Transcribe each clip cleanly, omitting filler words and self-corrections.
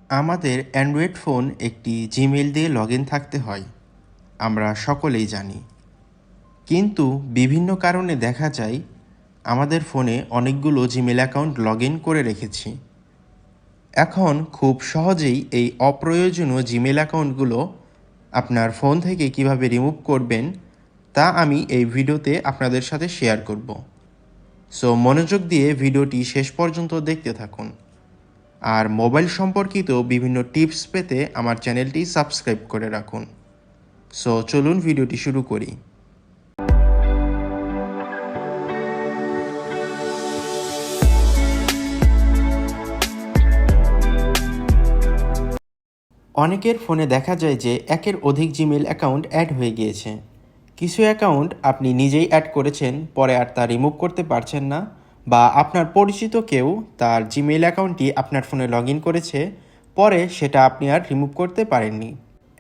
আমাদের Android phone একটি Gmail দিয়ে লগ ইন থাকতে হয়, আমরা সকলেই জানি। কিন্তু বিভিন্ন কারণে দেখা যায় আমাদের ফোনে অনেকগুলো জিমেইল অ্যাকাউন্ট লগ ইন করে রেখেছি। এখন খুব সহজেই এই অপ্রয়োজনীয় জিমেইল অ্যাকাউন্টগুলো আপনার ফোন থেকে কিভাবে রিমুভ করবেন তা আমি এই ভিডিওতে আপনাদের সাথে শেয়ার করব। সো মনোযোগ দিয়ে ভিডিওটি শেষ পর্যন্ত দেখতে থাকুন। আর মোবাইল সম্পর্কিত বিভিন্ন টিপস পেতে আমার চ্যানেলটি সাবস্ক্রাইব করে রাখুন। সো চলুন ভিডিওটি শুরু করি। অনেকের ফোনে দেখা যায় যে একের অধিক জিমেইল অ্যাকাউন্ট অ্যাড হয়ে গিয়েছে। কিছু অ্যাকাউন্ট আপনি নিজেই অ্যাড করেছেন, পরে আর তা রিমুভ করতে পারছেন না, বা আপনার পরিচিত কেউ তার জিমেইল অ্যাকাউন্টটি আপনার ফোনে লগ ইন করেছে, পরে সেটা আপনি আর রিমুভ করতে পারেননি।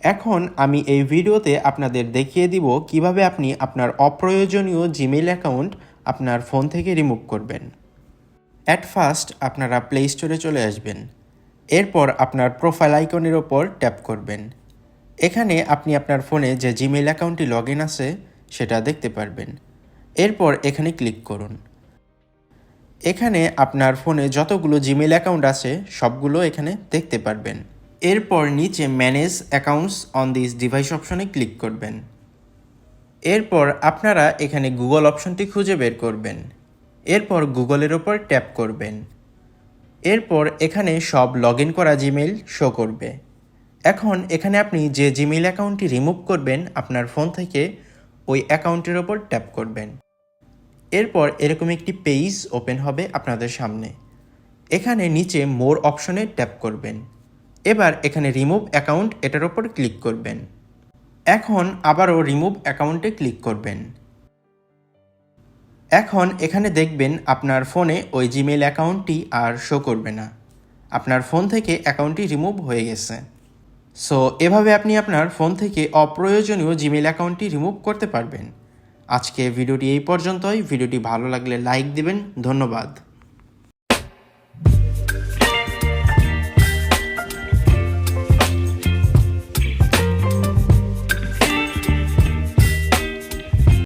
এখন আমি এই ভিডিওতে আপনাদের দেখিয়ে দিব কিভাবে আপনি আপনার অপ্রয়োজনীয় জিমেইল অ্যাকাউন্ট আপনার ফোন থেকে রিমুভ করবেন। অ্যাট ফার্স্ট আপনারা প্লে স্টোরে চলে আসবেন। এরপর আপনার প্রোফাইল আইকনের ওপর ট্যাপ করবেন। এখানে আপনি আপনার ফোনে যে জিমেইল অ্যাকাউন্টটি লগ ইন আছে সেটা দেখতে পারবেন। এরপর এখানে ক্লিক করুন। এখানে আপনার ফোনে যতগুলো জিমেইল অ্যাকাউন্ট আছে সবগুলো এখানে দেখতে পারবেন। এরপর নিচে manage accounts on this device অপশনে ক্লিক করবেন। এরপর আপনারা এখানে গুগল অপশনটি খুঁজে বের করবেন। এরপর গুগলের ওপর ট্যাপ করবেন। এরপর এখানে সব লগ ইন করা জিমেইল শো করবে। এখন এখানে আপনি যে জিমেইল অ্যাকাউন্টটি রিমুভ করবেন আপনার ফোন থেকে, ওই অ্যাকাউন্টের ওপর ট্যাপ করবেন। এরপর এরকম একটি পেজ ওপেন হবে আপনাদের সামনে। এখানে নিচে মোর অপশনে ট্যাপ করবেন। এবার এখানে রিমুভ অ্যাকাউন্ট এটার ওপর ক্লিক করবেন। এখন আবারও রিমুভ অ্যাকাউন্টে ক্লিক করবেন। এখন এখানে দেখবেন আপনার ফোনে ওই জিমেইল অ্যাকাউন্টটি আর শো করবে না। আপনার ফোন থেকে অ্যাকাউন্টটি রিমুভ হয়ে গেছে। সো এভাবে আপনি আপনার ফোন থেকে অপ্রয়োজনীয় জিমেইল অ্যাকাউন্টটি রিমুভ করতে পারবেন। আজকে ভিডিওটি এই পর্যন্তই। ভিডিওটি ভালো লাগলে লাইক দিবেন। ধন্যবাদ।